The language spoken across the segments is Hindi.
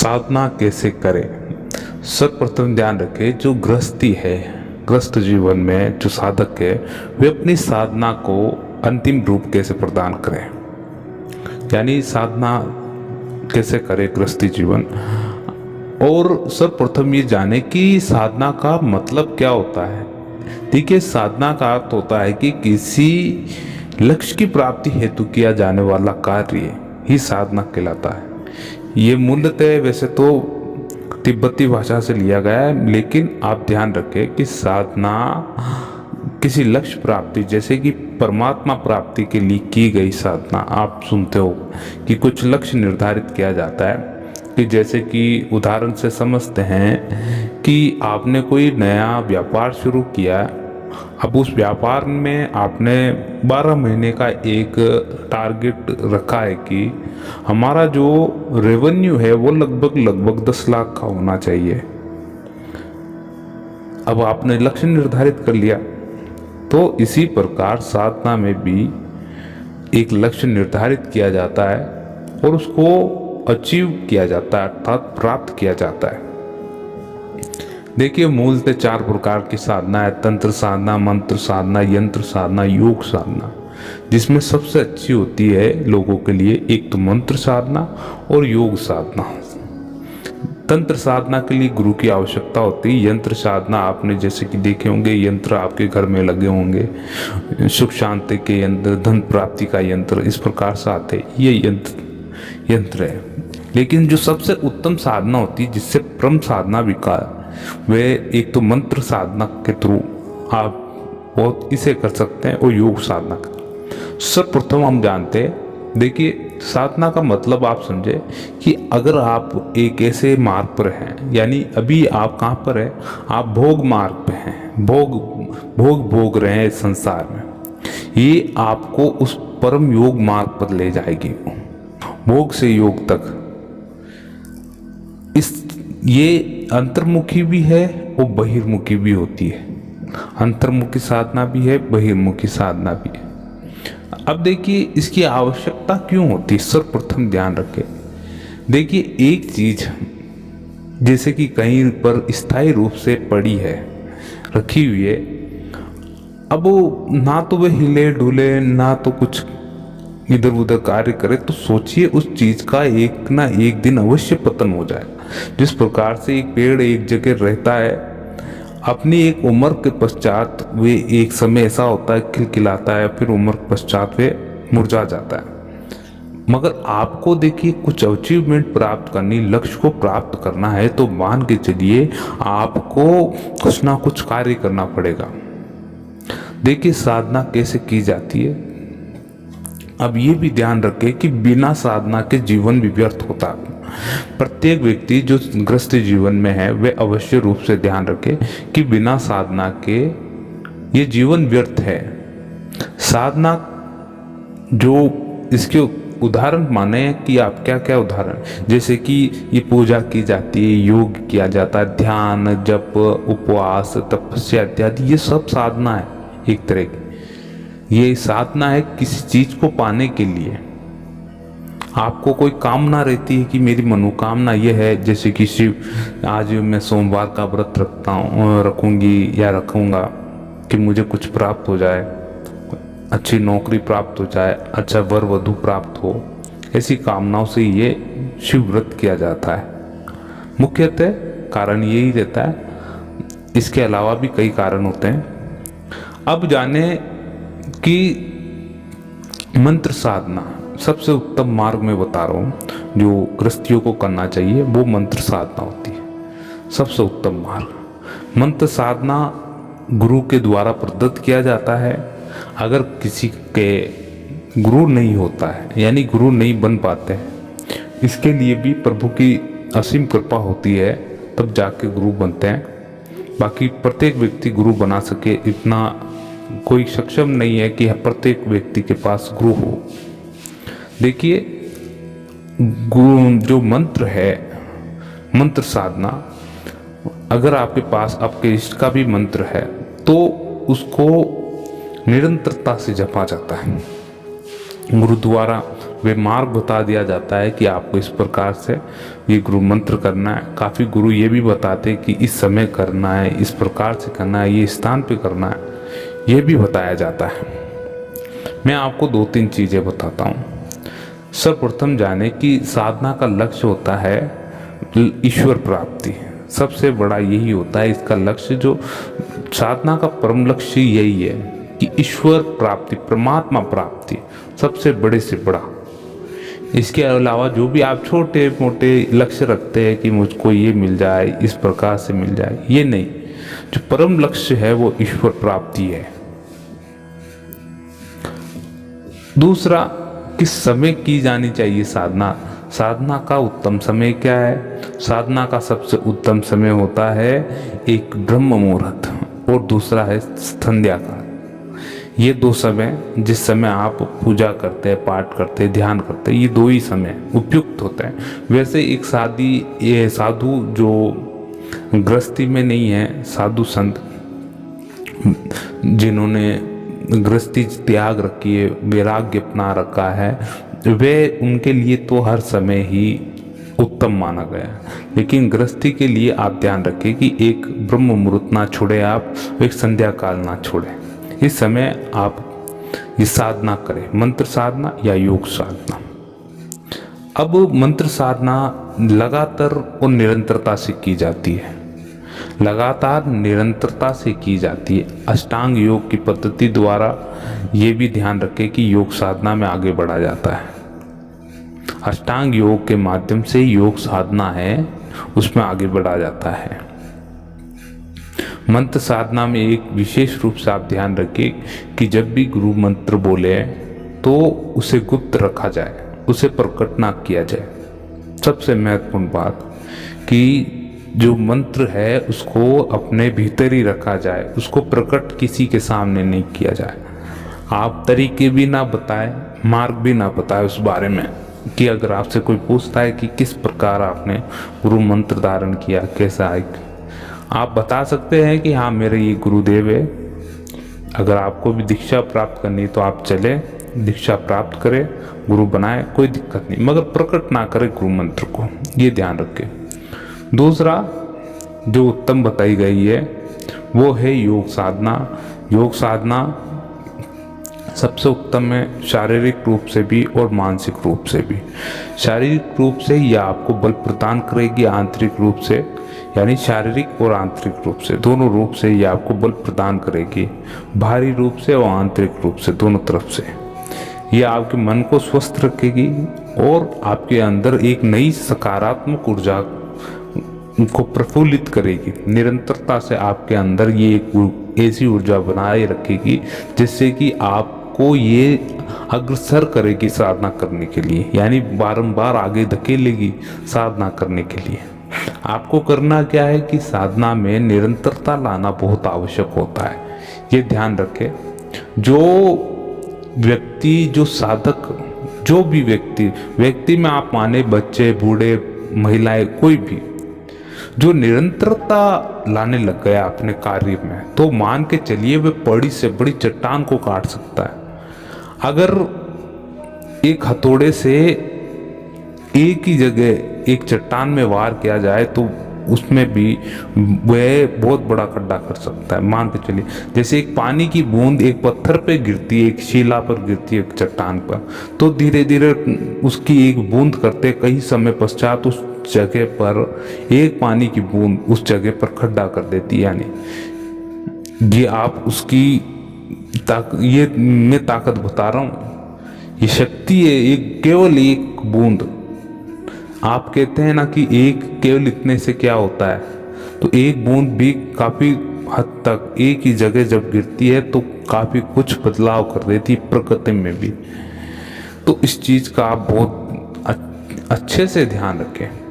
साधना कैसे करें। सर्वप्रथम ध्यान रखें, जो गृहस्थी है, गृहस्थ जीवन में जो साधक है, वे अपनी साधना को अंतिम रूप कैसे प्रदान करें, यानी साधना कैसे करें गृहस्थी जीवन। और सर्वप्रथम ये जाने कि साधना का मतलब क्या होता है। देखिए, साधना का अर्थ होता है कि किसी लक्ष्य की प्राप्ति हेतु किया जाने वाला कार्य ही साधना कहलाता है। ये मूलतः वैसे तो तिब्बती भाषा से लिया गया है, लेकिन आप ध्यान रखें कि साधना किसी लक्ष्य प्राप्ति, जैसे कि परमात्मा प्राप्ति के लिए की गई साधना। आप सुनते हो कि कुछ लक्ष्य निर्धारित किया जाता है, कि जैसे कि उदाहरण से समझते हैं कि आपने कोई नया व्यापार शुरू किया। अब उस व्यापार में आपने 12 महीने का एक टारगेट रखा है कि हमारा जो रेवेन्यू है वो लगभग 10 लाख का होना चाहिए। अब आपने लक्ष्य निर्धारित कर लिया, तो इसी प्रकार साधना में भी एक लक्ष्य निर्धारित किया जाता है और उसको अचीव किया जाता है, अर्थात प्राप्त किया जाता है। देखिए, मूलतः 4 प्रकार की साधना है: तंत्र साधना, मंत्र साधना, यंत्र साधना, योग साधना। जिसमें सबसे अच्छी होती है लोगों के लिए एक तो मंत्र साधना और योग साधना। तंत्र साधना के लिए गुरु की आवश्यकता होती है। यंत्र साधना आपने जैसे कि देखे होंगे, यंत्र आपके घर में लगे होंगे, सुख शांति के यंत्र, धन प्राप्ति का यंत्र, इस प्रकार से आते, ये यंत्र है। लेकिन जो सबसे उत्तम साधना होती है, जिससे परम साधना भी कहा, वे एक तो मंत्र साधना के थ्रू आप बहुत इसे कर सकते हैं, और योग साधना का। सर्वप्रथम हम जानते हैं, देखिए, साधना का मतलब आप समझे कि अगर आप एक ऐसे मार्ग पर हैं, यानी अभी आप कहाँ पर हैं, आप भोग मार्ग पे हैं, भोग रहे हैं इस संसार में, ये आपको उस परम योग मार्ग पर ले जाएगी, भोग से योग तक। ये अंतर्मुखी भी है और बहिर्मुखी भी होती है। अंतर्मुखी साधना भी है, बहिर्मुखी साधना भी है। अब देखिए, इसकी आवश्यकता क्यों होती है। सर्वप्रथम ध्यान रखें, देखिए, एक चीज जैसे कि कहीं पर स्थायी रूप से पड़ी है, रखी हुई है, अब वो ना तो वह हिले डुले, ना तो कुछ इधर उधर कार्य करे, तो सोचिए उस चीज का एक ना एक दिन अवश्य पतन हो जाएगा। जिस प्रकार से एक पेड़ एक जगह रहता है, अपनी एक उम्र के पश्चात वे एक समय ऐसा होता है खिलखिलाता है, फिर उम्र के पश्चात वे मुरझा जाता है। मगर आपको देखिए, कुछ अचीवमेंट प्राप्त करनी, लक्ष्य को प्राप्त करना है, तो मान के चलिए आपको कुछ ना कुछ कार्य करना पड़ेगा। देखिए, साधना कैसे की जाती है। अब ये भी ध्यान रखें कि बिना साधना के जीवन भी व्यर्थ होता है। प्रत्येक व्यक्ति जो गृहस्थ जीवन में है, वे अवश्य रूप से ध्यान रखे कि बिना साधना के ये जीवन व्यर्थ है। साधना जो इसके उदाहरण माने कि आप क्या क्या उदाहरण, जैसे कि ये पूजा की जाती है, योग किया जाता है, ध्यान, जप, उपवास, तपस्या इत्यादि, ये सब साधना है एक तरह की। ये साधना है किसी चीज को पाने के लिए। आपको कोई कामना रहती है कि मेरी मनोकामना ये है, जैसे कि शिव, आज मैं सोमवार का व्रत रखूंगी या रखूंगा कि मुझे कुछ प्राप्त हो जाए, अच्छी नौकरी प्राप्त हो जाए, अच्छा वर वधु प्राप्त हो। ऐसी कामनाओं से ये शिव व्रत किया जाता है। मुख्यतः कारण यही रहता है, इसके अलावा भी कई कारण होते हैं। अब जाने कि मंत्र साधना सबसे उत्तम मार्ग में बता रहा हूँ, जो गृहस्थियों को करना चाहिए, वो मंत्र साधना होती है सबसे उत्तम मार्ग। मंत्र साधना गुरु के द्वारा प्रदत्त किया जाता है। अगर किसी के गुरु नहीं होता है, यानी गुरु नहीं बन पाते हैं, इसके लिए भी प्रभु की असीम कृपा होती है, तब जाके गुरु बनते हैं। बाकी प्रत्येक व्यक्ति गुरु बना सके, इतना कोई सक्षम नहीं है कि प्रत्येक व्यक्ति के पास गुरु हो। देखिए, जो मंत्र है, मंत्र साधना, अगर आपके पास आपके इष्ट का भी मंत्र है, तो उसको निरंतरता से जपा जाता है। गुरु द्वारा वे मार्ग बता दिया जाता है कि आपको इस प्रकार से ये गुरु मंत्र करना है। काफ़ी गुरु ये भी बताते हैं कि इस समय करना है, इस प्रकार से करना है, ये स्थान पे करना है, ये भी बताया जाता है। मैं आपको 2-3 चीज़ें बताता हूँ। सर्वप्रथम जाने कि साधना का लक्ष्य होता है ईश्वर प्राप्ति। सबसे बड़ा यही होता है इसका लक्ष्य, जो साधना का परम लक्ष्य यही है कि ईश्वर प्राप्ति, परमात्मा प्राप्ति, सबसे बड़े से बड़ा। इसके अलावा जो भी आप छोटे मोटे लक्ष्य रखते हैं कि मुझको ये मिल जाए, इस प्रकार से मिल जाए, ये नहीं। जो परम लक्ष्य है वो ईश्वर प्राप्ति है। दूसरा, किस समय की जानी चाहिए साधना। साधना का उत्तम समय क्या है? साधना का सबसे उत्तम समय होता है एक ब्रह्म मुहूर्त और दूसरा है संध्या काल। ये 2 समय, जिस समय आप पूजा करते हैं, पाठ करते हैं, ध्यान करते हैं, ये 2 ही समय उपयुक्त होते हैं। वैसे एक साधु जो गृहस्थी में नहीं है, साधु संत जिन्होंने गृहस्थी त्याग रखी है, वैराग्य अपना रखा है, वे उनके लिए तो हर समय ही उत्तम माना गया। लेकिन गृहस्थी के लिए आप ध्यान रखें कि एक ब्रह्म मुहूर्त ना छोड़े आप, एक संध्या काल ना छोड़े। इस समय आप ये साधना करें, मंत्र साधना या योग साधना। अब मंत्र साधना लगातार और निरंतरता से की जाती है, लगातार निरंतरता से की जाती है। अष्टांग योग की पद्धति द्वारा ये भी ध्यान रखें कि योग साधना में आगे बढ़ा जाता है। अष्टांग योग के माध्यम से योग साधना है उसमें आगे बढ़ा जाता है। मंत्र साधना में एक विशेष रूप से आप ध्यान रखें कि जब भी गुरु मंत्र बोले तो उसे गुप्त रखा जाए, उसे प्रकट ना किया जाए। सबसे महत्वपूर्ण बात कि जो मंत्र है उसको अपने भीतर ही रखा जाए, उसको प्रकट किसी के सामने नहीं किया जाए। आप तरीके भी ना बताएं, मार्ग भी ना बताएं उस बारे में, कि अगर आपसे कोई पूछता है कि किस प्रकार आपने गुरु मंत्र धारण किया, कैसा है, आप बता सकते हैं कि हाँ मेरे ये गुरुदेव है। अगर आपको भी दीक्षा प्राप्त करनी तो आप चले, दीक्षा प्राप्त करें, गुरु बनाए, कोई दिक्कत नहीं, मगर प्रकट ना करें गुरु मंत्र को, ये ध्यान रखें। दूसरा जो उत्तम बताई गई है वो है योग साधना। योग साधना सबसे उत्तम है, शारीरिक रूप से भी और मानसिक रूप से भी। शारीरिक रूप से यह आपको बल प्रदान करेगी, आंतरिक रूप से यानी शारीरिक और आंतरिक रूप से, दोनों रूप से यह आपको बल प्रदान करेगी, बाहरी रूप से और आंतरिक रूप से, दोनों तरफ से। यह आपके मन को स्वस्थ रखेगी और आपके अंदर एक नई सकारात्मक ऊर्जा को प्रफुल्लित करेगी। निरंतरता से आपके अंदर ये एक ऐसी ऊर्जा बनाए रखेगी जिससे कि आपको ये अग्रसर करेगी साधना करने के लिए, यानी बारंबार आगे धकेलेगी साधना करने के लिए। आपको करना क्या है कि साधना में निरंतरता लाना बहुत आवश्यक होता है, ये ध्यान रखें। जो व्यक्ति, जो साधक, जो भी व्यक्ति में आप माने बच्चे, बूढ़े, महिलाएं, कोई भी जो निरंतरता लाने लग गया अपने कार्य में, तो मान के चलिए वह बड़ी से बड़ी चट्टान को काट सकता है। अगर एक हथौड़े से एक ही जगह एक चट्टान में वार किया जाए तो उसमें भी वह बहुत बड़ा खड्डा कर सकता है। मान के चलिए जैसे एक पानी की बूंद एक पत्थर पे गिरती है, एक शिला पर गिरती है, एक चट्टान पर, तो धीरे धीरे उसकी एक बूंद करते कई समय पश्चात उस जगह पर एक पानी की बूंद उस जगह पर खड्डा कर देती है। यानी ये आप उसकी ये मैं ताकत बता रहा हूँ, ये शक्ति है, एक केवल एक बूंद। आप कहते हैं ना कि एक केवल इतने से क्या होता है, तो एक बूंद भी काफी हद तक एक ही जगह जब गिरती है तो काफी कुछ बदलाव कर देती है प्रकृति में भी। तो इस चीज का आप बहुत अच्छे से ध्यान रखें।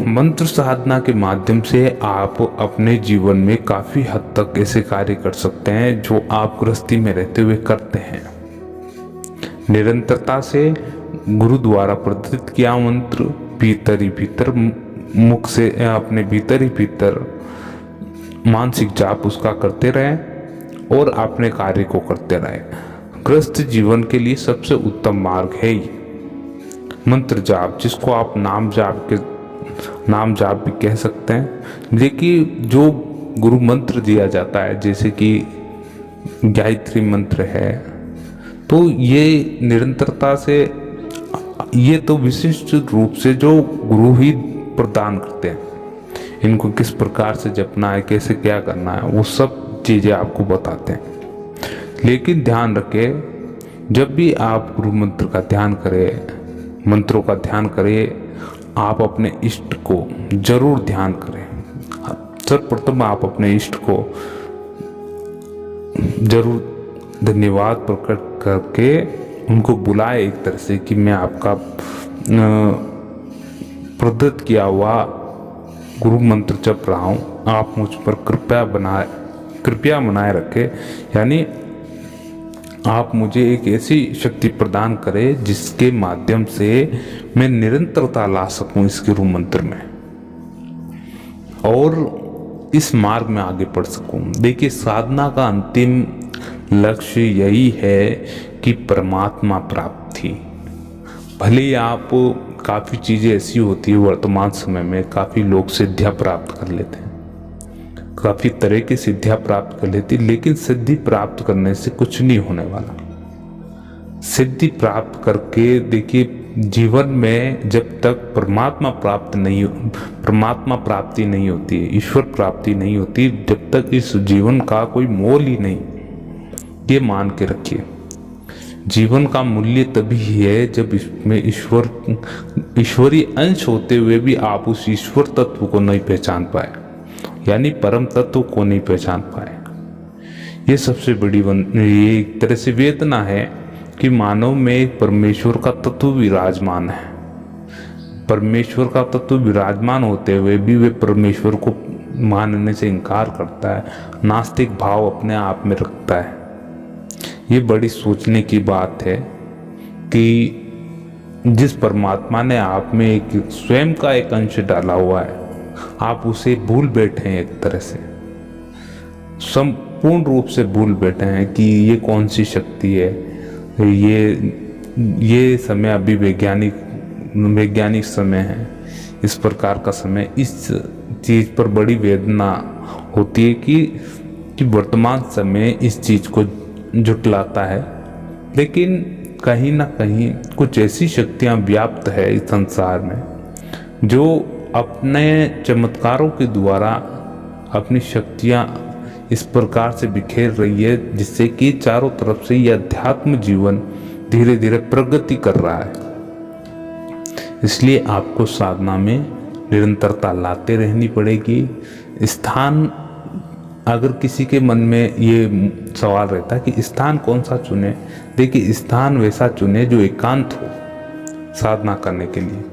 मंत्र साधना के माध्यम से आप अपने जीवन में काफी हद तक ऐसे कार्य कर सकते हैं जो आप गृहस्थी में रहते हुए करते हैं। निरंतरता से गुरु द्वारा प्रदत्त किया मंत्र भीतर ही भीतर, मुख से अपने भीतर ही भीतर मानसिक जाप उसका करते रहें और अपने कार्य को करते रहें। ग्रस्त जीवन के लिए सबसे उत्तम मार्ग है ये मंत्र जाप, जिसको आप नाम जाप भी कह सकते हैं। देखिए जो गुरु मंत्र दिया जाता है, जैसे कि गायत्री मंत्र है, तो ये निरंतरता से, ये तो विशिष्ट रूप से जो गुरु ही प्रदान करते हैं। इनको किस प्रकार से जपना है, कैसे क्या करना है, वो सब चीज़ें आपको बताते हैं। लेकिन ध्यान रखें, जब भी आप गुरु मंत्र का ध्यान करें, मंत्रों का ध्यान करें, आप अपने इष्ट को जरूर ध्यान करें। सर्वप्रथम आप अपने इष्ट को जरूर धन्यवाद प्रकट करके उनको बुलाए एक तरह से कि मैं आपका प्रदत्त किया हुआ गुरु मंत्र जप रहा हूँ, आप मुझ पर कृपया बनाए रखें। यानी आप मुझे एक ऐसी शक्ति प्रदान करें जिसके माध्यम से मैं निरंतरता ला सकूं इस गुरु मंत्र में और इस मार्ग में आगे बढ़ सकूं। देखिए, साधना का अंतिम लक्ष्य यही है कि परमात्मा प्राप्ति। भले ही आप काफ़ी चीज़ें ऐसी होती है वर्तमान समय में, काफ़ी लोग सिद्धियाँ प्राप्त कर लेते हैं, काफ़ी तरह की सिद्धियाँ प्राप्त कर लेती, लेकिन सिद्धि प्राप्त करने से कुछ नहीं होने वाला। सिद्धि प्राप्त करके देखिए, जीवन में जब तक परमात्मा प्राप्ति नहीं होती है, ईश्वर प्राप्ति नहीं होती, जब तक इस जीवन का कोई मोल ही नहीं। ये मान के रखिए, जीवन का मूल्य तभी है जब इसमें ईश्वरीय अंश होते हुए भी आप उस ईश्वर तत्व को नहीं पहचान पाए, यानी परम तत्व को नहीं पहचान पाए। ये सबसे बड़ी ये एक तरह से वेदना है कि मानव में एक परमेश्वर का तत्व विराजमान है। परमेश्वर का तत्व विराजमान होते हुए भी वे परमेश्वर को मानने से इनकार करता है, नास्तिक भाव अपने आप में रखता है। ये बड़ी सोचने की बात है कि जिस परमात्मा ने आप में एक स्वयं का एक अंश डाला हुआ है, आप उसे भूल बैठे हैं, एक तरह से संपूर्ण रूप से भूल बैठे हैं कि ये कौन सी शक्ति है। ये समय अभी वैज्ञानिक समय है, इस प्रकार का समय। इस चीज़ पर बड़ी वेदना होती है कि वर्तमान समय इस चीज़ को जुटलाता है, लेकिन कहीं ना कहीं कुछ ऐसी शक्तियाँ व्याप्त है इस संसार में जो अपने चमत्कारों के द्वारा अपनी शक्तियाँ इस प्रकार से बिखेर रही है, जिससे कि चारों तरफ से यह अध्यात्म जीवन धीरे धीरे प्रगति कर रहा है। इसलिए आपको साधना में निरंतरता लाते रहनी पड़ेगी। स्थान, अगर किसी के मन में ये सवाल रहता है कि स्थान कौन सा चुने, देखिए स्थान वैसा चुने जो एकांत हो। साधना करने के लिए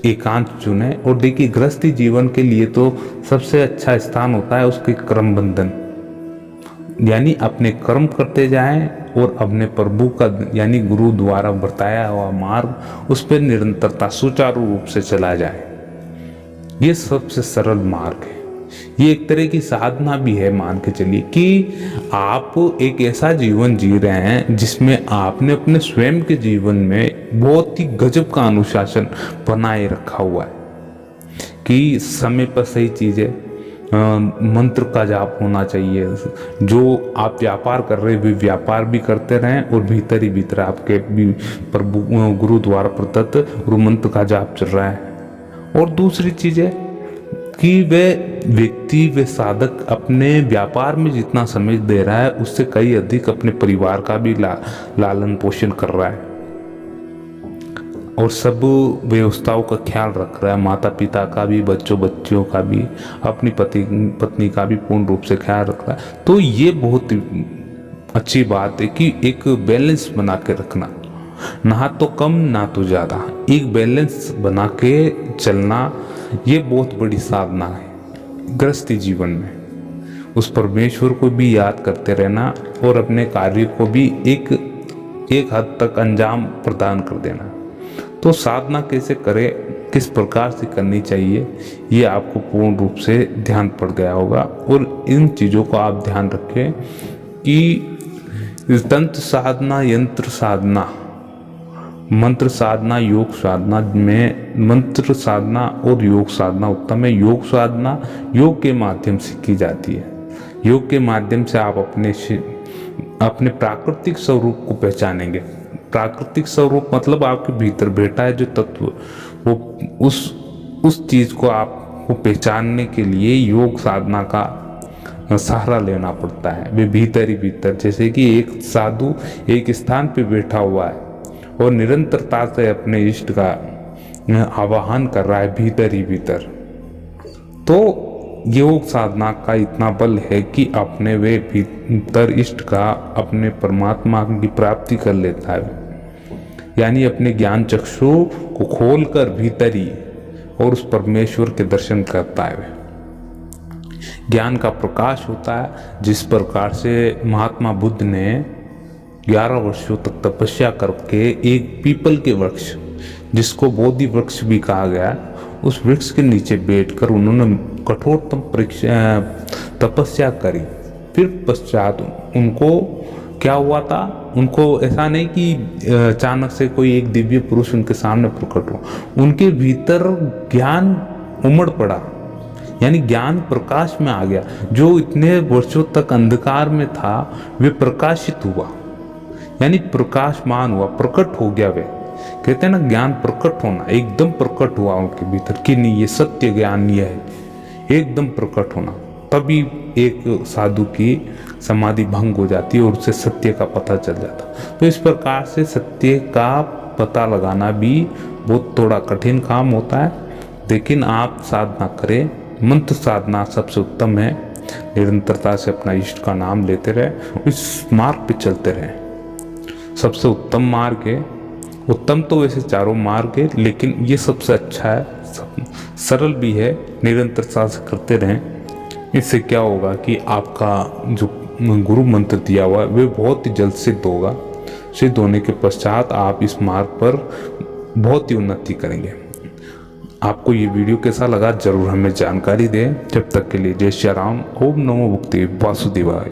एकांत चुने। और देखिए, गृहस्थी जीवन के लिए तो सबसे अच्छा स्थान होता है उसके कर्म बंधन, यानी अपने कर्म करते जाएं और अपने प्रभु का यानी गुरु द्वारा बताया हुआ मार्ग, उस पर निरंतरता सुचारू रूप से चला जाए। ये सबसे सरल मार्ग है। ये एक तरह की साधना भी है, मान के चलिए कि आप एक ऐसा जीवन जी रहे हैं जिसमें आपने अपने स्वयं के जीवन में बहुत ही गजब का अनुशासन बनाए रखा हुआ है कि समय पर सही चीज़ें, मंत्र का जाप होना चाहिए। जो आप व्यापार कर रहे हैं व्यापार भी करते रहें और भीतर ही भीतर आपके भी प्रभु गुरु द्वारा प्रदत्त गुरु मंत्र का जाप चल रहा है। और दूसरी चीज़ है कि वे साधक अपने व्यापार में जितना समय दे रहा है उससे कई अधिक अपने परिवार का भी लालन पोषण कर रहा है और सब व्यवस्थाओं का ख्याल रख रहा है, माता पिता का भी, बच्चों का भी, अपनी पत्नी का भी पूर्ण रूप से ख्याल रख रहा है। तो ये बहुत अच्छी बात है कि एक बैलेंस बना के रखना, ना तो कम ना तो ज़्यादा, एक बैलेंस बना के चलना, ये बहुत बड़ी साधना है गृहस्थी जीवन में। उस परमेश्वर को भी याद करते रहना और अपने कार्य को भी एक हद तक अंजाम प्रदान कर देना। तो साधना कैसे करें, किस प्रकार से करनी चाहिए, ये आपको पूर्ण रूप से ध्यान पड़ गया होगा। और इन चीज़ों को आप ध्यान रखें कि तंत्र साधना, यंत्र साधना, मंत्र साधना, योग साधना में मंत्र साधना और योग साधना उत्तम है। योग साधना योग के माध्यम से की जाती है। योग के माध्यम से आप अपने प्राकृतिक स्वरूप को पहचानेंगे। प्राकृतिक स्वरूप मतलब आपके भीतर बैठा है जो तत्व, वो उस चीज को आपको पहचानने के लिए योग साधना का सहारा लेना पड़ता है। वे भीतर ही भीतर, जैसे कि एक साधु एक स्थान पे बैठा हुआ है और निरंतरता से अपने इष्ट का आवाहन कर रहा है भीतर ही भीतर, तो योग साधना का इतना बल है कि अपने वे भीतर इष्ट का, अपने परमात्मा की प्राप्ति कर लेता है। यानी अपने ज्ञान चक्षु को खोलकर भीतर ही और उस परमेश्वर के दर्शन करता है। ज्ञान का प्रकाश होता है। जिस प्रकार से महात्मा बुद्ध ने 11 वर्षों तक तपस्या करके एक पीपल के वृक्ष, जिसको बोधि वृक्ष भी कहा गया, उस वृक्ष के नीचे बैठकर उन्होंने कठोरतम तपस्या करी। फिर पश्चात उनको क्या हुआ था, उनको ऐसा नहीं कि अचानक से कोई एक दिव्य पुरुष उनके सामने प्रकट हुआ, उनके भीतर ज्ञान उमड़ पड़ा, यानी ज्ञान प्रकाश में आ गया। जो इतने वर्षों तक अंधकार में था वे प्रकाशित हुआ, यानी प्रकाशमान हुआ, प्रकट हो गया। वे कहते हैं ना ज्ञान प्रकट होना, एकदम प्रकट हुआ उनके भीतर कि नहीं ये सत्य ज्ञान ये है, एकदम प्रकट होना। तभी एक साधु की समाधि भंग हो जाती है और उसे सत्य का पता चल जाता। तो इस प्रकार से सत्य का पता लगाना भी बहुत थोड़ा कठिन काम होता है, लेकिन आप साधना करें। मंत्र साधना सबसे उत्तम है। निरंतरता से अपना इष्ट का नाम लेते रहे, इस मार्ग पे चलते रहे, सबसे उत्तम मार्ग है। उत्तम तो वैसे चारों मार्ग है, लेकिन ये सबसे अच्छा है, सरल भी है। निरंतरता से करते रहें। इससे क्या होगा कि आपका जो गुरु मंत्र दिया हुआ है वे बहुत ही जल्द सिद्ध होगा। सिद्ध होने के पश्चात आप इस मार्ग पर बहुत ही उन्नति करेंगे। आपको ये वीडियो कैसा लगा जरूर हमें जानकारी दें। जब तक के लिए जय श्री राम। ओम नमो भगवते वासुदेवाय।